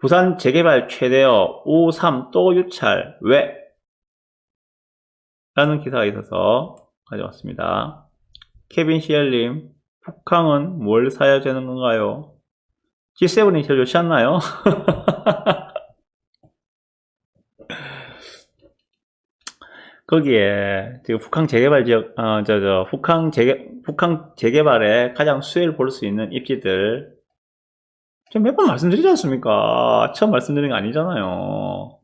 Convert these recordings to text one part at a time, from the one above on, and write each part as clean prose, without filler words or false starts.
부산 재개발 최대어 5.3 또 유찰 왜? 라는 기사가 있어서 가져왔습니다. 케빈 시엘님, 북항은 뭘 사야 되는 건가요? G7이 제일 좋지 않나요? 거기에 지금 북한 재개발 지역, 북한 재개발에 가장 수혜를 볼 수 있는 입지들, 제가 몇 번 말씀드리지 않습니까? 처음 말씀드린 거 아니잖아요.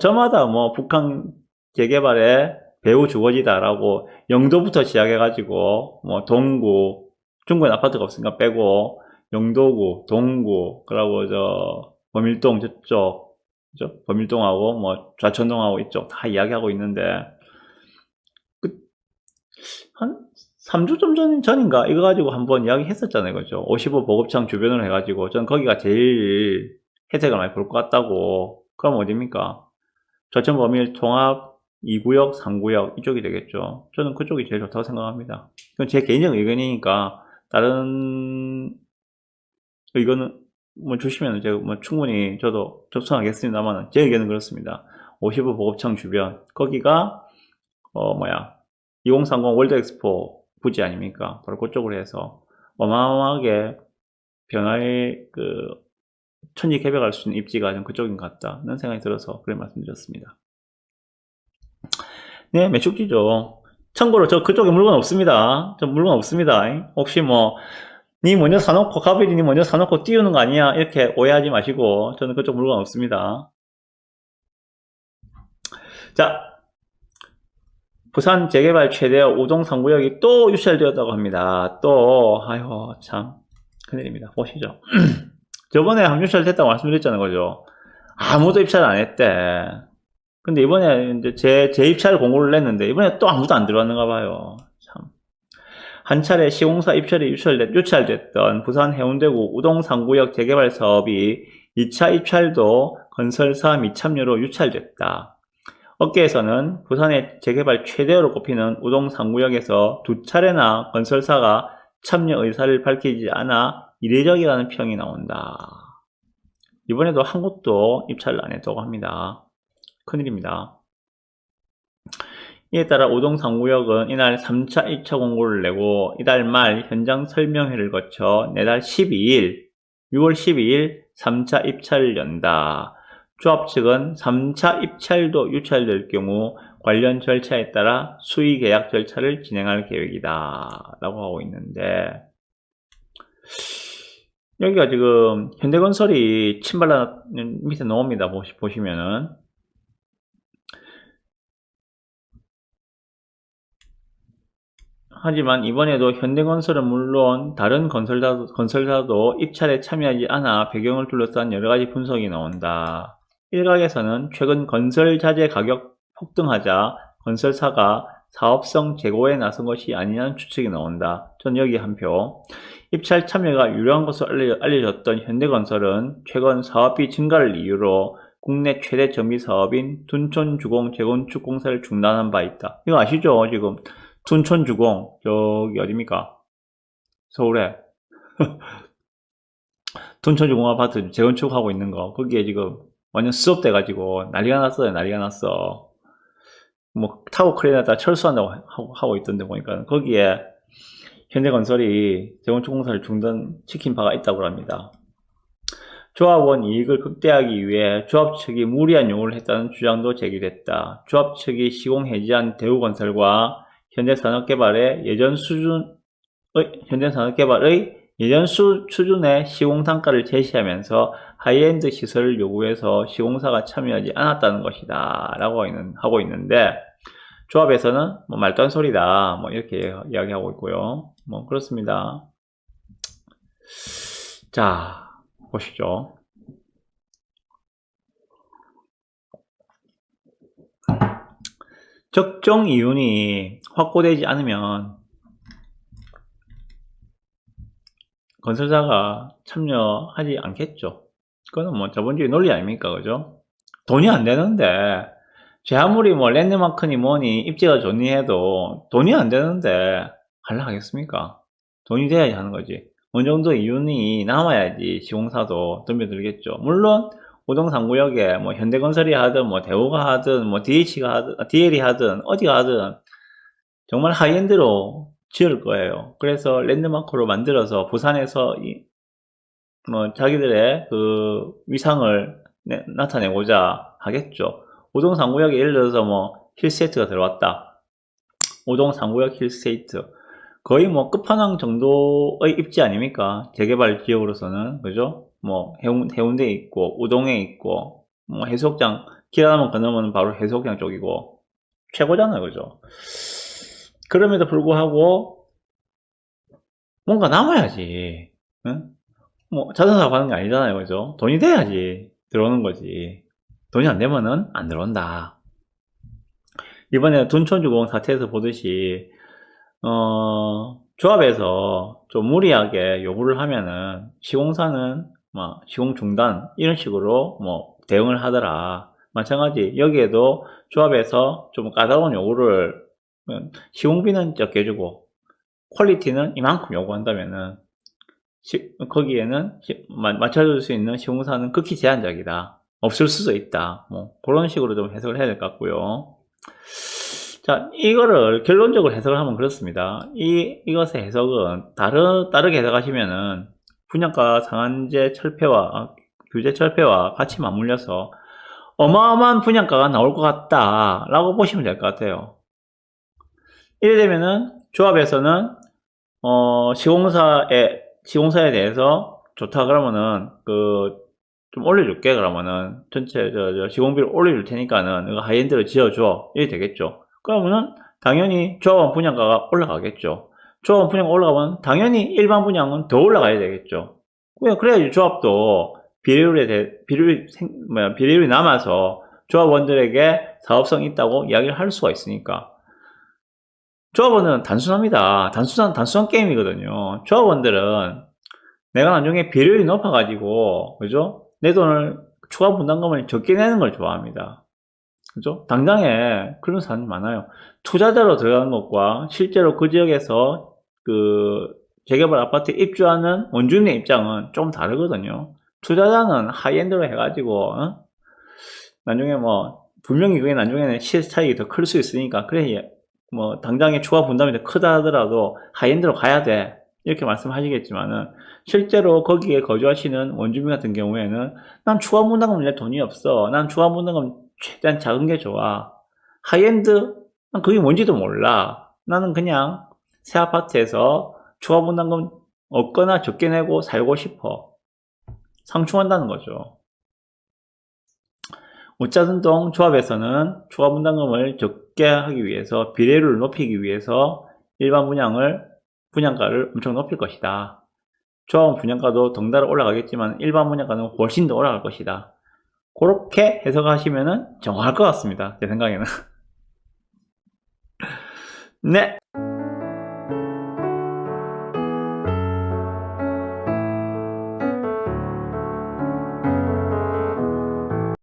저마다 뭐 북한 재개발에 배후 주거지다라고 영도부터 시작해가지고, 뭐 동구, 중구엔 아파트가 없으니까 빼고, 영도구, 동구, 그러고 범일동 저쪽, 그죠? 범일동하고 뭐 좌천동하고 이쪽 다 이야기하고 있는데, 한 3주 좀 전인가 이거 가지고 한번 이야기 했었잖아요. 그죠? 55 보급창 주변으로 해가지고 전 거기가 제일 혜택을 많이 볼 것 같다고. 그럼 어딥니까? 좌천 범일 통합 2구역, 3구역 이쪽이 되겠죠. 저는 그쪽이 제일 좋다고 생각합니다. 그건 제 개인적 의견이니까 다른 의견은 뭐 주시면 제가 뭐 충분히 저도 접근하겠습니다만 제 의견은 그렇습니다. 55 보급창 주변 거기가 2030 월드 엑스포 부지 아닙니까? 바로 그쪽으로 해서 어마어마하게 변화의 천지개벽할 수 있는 입지가 좀 그쪽인 것 같다는 생각이 들어서 그런 말씀드렸습니다. 네, 매축지죠. 참고로 저 그쪽에 물건 없습니다. 저 물건 없습니다. 혹시 니 먼저 사놓고, 가비리 니 먼저 사놓고 띄우는 거 아니야? 이렇게 오해하지 마시고, 저는 그쪽 물건 없습니다. 자, 부산 재개발 최대 우동 3구역이 또 유찰되었다고 합니다. 아이고, 참, 큰일입니다. 보시죠. 저번에 유찰됐다고 말씀드렸잖아요, 그죠? 아무도 입찰 안 했대. 근데 이번에 이제 제 입찰 공고를 냈는데, 이번에 또 아무도 안 들어왔는가 봐요. 참. 한 차례 시공사 입찰이 유찰됐던 부산 해운대구 우동 3구역 재개발 사업이 2차 입찰도 건설사 미참여로 유찰됐다. 업계에서는 부산의 재개발 최대어로 꼽히는 우동 3구역에서 두 차례나 건설사가 참여 의사를 밝히지 않아 이례적이라는 평이 나온다. 이번에도 한 곳도 입찰을 안 했다고 합니다. 큰일입니다. 이에 따라 우동 3구역은 이날 3차 입찰 공고를 내고 이달 말 현장 설명회를 거쳐 내달 12일, 6월 12일 3차 입찰을 연다. 조합 측은 3차 입찰도 유찰될 경우 관련 절차에 따라 수의 계약 절차를 진행할 계획이다 라고 하고 있는데, 여기가 지금 현대건설이 침발라는 밑에 나옵니다. 보시면은 하지만 이번에도 현대건설은 물론 다른 건설사도 입찰에 참여하지 않아 배경을 둘러싼 여러가지 분석이 나온다. 일각에서는 최근 건설자재 가격 폭등하자 건설사가 사업성 재고에 나선 것이 아니냐는 추측이 나온다. 전 여기 한 표. 입찰 참여가 유료한 것으로 알려졌던 현대건설은 최근 사업비 증가를 이유로 국내 최대 정비사업인 둔촌주공 재건축 공사를 중단한 바 있다. 이거 아시죠? 지금 둔촌주공 저기 어딥니까? 서울에 둔촌주공 아파트 재건축하고 있는 거, 거기에 지금 완전 수업돼 가지고 난리가 났어요. 난리가 났어. 타워 크레인에다 철수한다고 하고 있던데 보니까 거기에 현대건설이 재건축 공사를 중단시킨 바가 있다고 합니다. 조합원 이익을 극대화하기 위해 조합 측이 무리한 요구를 했다는 주장도 제기됐다. 조합 측이 시공 해지한 대우건설과 현대산업개발의 예전 수준의 시공 단가를 제시하면서 하이엔드 시설을 요구해서 시공사가 참여하지 않았다는 것이다 라고 하고 있는데, 조합에서는 말도 안 소리다 이렇게 이야기하고 있고요. 그렇습니다. 자, 보시죠. 적정 이윤이 확보되지 않으면 건설사가 참여하지 않겠죠. 그거는 자본주의 논리 아닙니까? 그죠? 돈이 안 되는데, 제 아무리 랜드마크니 뭐니 입지가 좋니 해도 돈이 안 되는데 하려 하겠습니까? 돈이 돼야지 하는 거지. 어느 정도 이윤이 남아야지 시공사도 덤벼들겠죠. 물론 우동상구역에 뭐 현대건설이 하든 뭐 대우가 하든 뭐 DH가 하든 DL이 하든 어디가 하든 정말 하이엔드로 지을 거예요. 그래서 랜드마크로 만들어서 부산에서 뭐 자기들의 그 위상을 나타내고자 하겠죠. 우동상구역에 예를 들어서 뭐 힐스테이트가 들어왔다. 우동상구역 힐스테이트 거의 뭐 끝판왕 정도의 입지 아닙니까? 재개발 지역으로서는 그죠? 뭐 해운대에 있고 우동에 있고 뭐 해수욕장 길 하나만 건너면 바로 해수욕장 쪽이고 최고잖아요, 그죠? 그럼에도 불구하고 뭔가 남아야지. 응? 뭐 자선사고 하는 게 아니잖아요, 그죠? 돈이 돼야지 들어오는 거지. 돈이 안 되면은 안 들어온다. 이번에 둔촌주공 사태에서 보듯이 조합에서 좀 무리하게 요구를 하면은 시공사는 뭐 시공 중단 이런 식으로 뭐 대응을 하더라. 마찬가지 여기에도 조합에서 좀 까다로운 요구를 시공비는 적게 해주고 퀄리티는 이만큼 요구한다면은 거기에는 맞춰줄 수 있는 시공사는 극히 제한적이다. 없을 수도 있다. 뭐 그런 식으로 좀 해석을 해야 될 것 같고요. 자, 이거를 결론적으로 해석을 하면 그렇습니다. 이것의 해석은 다르게 해석하시면은 분양가 상한제 철폐와 규제 철폐와 같이 맞물려서 어마어마한 분양가가 나올 것 같다 라고 보시면 될 것 같아요. 이래 되면은 조합에서는 시공사에 대해서 좋다 그러면은 좀 올려줄게 그러면은 전체 시공비를 올려줄 테니까는 이거 하이엔드로 지어줘 이래 되겠죠. 그러면은 당연히 조합원 분양가가 올라가겠죠. 조합원 분양가 올라가면 당연히 일반 분양은 더 올라가야 되겠죠. 그래야지 조합도 비례율이 남아서 조합원들에게 사업성이 있다고 이야기를 할 수가 있으니까. 조합원은 단순합니다. 단순한 게임이거든요. 조합원들은 내가 나중에 비율이 높아가지고, 그죠? 내 돈을, 추가 분담금을 적게 내는 걸 좋아합니다. 그죠? 당장에 그런 사람이 많아요. 투자자로 들어가는 것과 실제로 그 지역에서 재개발 아파트에 입주하는 원주민의 입장은 좀 다르거든요. 투자자는 하이엔드로 해가지고, 나중에 뭐, 분명히 그게 나중에는 시세 차익이 더 클 수 있으니까, 그래, 뭐, 당장에 추가 분담이 더 크다 하더라도 하이엔드로 가야 돼. 이렇게 말씀하시겠지만은, 실제로 거기에 거주하시는 원주민 같은 경우에는, 난 추가 분담금 낼 돈이 없어. 난 추가 분담금 최대한 작은 게 좋아. 하이엔드? 난 그게 뭔지도 몰라. 나는 그냥 새 아파트에서 추가 분담금 없거나 적게 내고 살고 싶어. 상충한다는 거죠. 우짜등동 조합에서는 추가 분담금을 적게 하기 위해서 비례율을 높이기 위해서 일반 분양가를 엄청 높일 것이다. 조합원 분양가도 덩달아 올라가겠지만 일반 분양가는 훨씬 더 올라갈 것이다. 그렇게 해석하시면 정확할 것 같습니다. 제 생각에는. 네.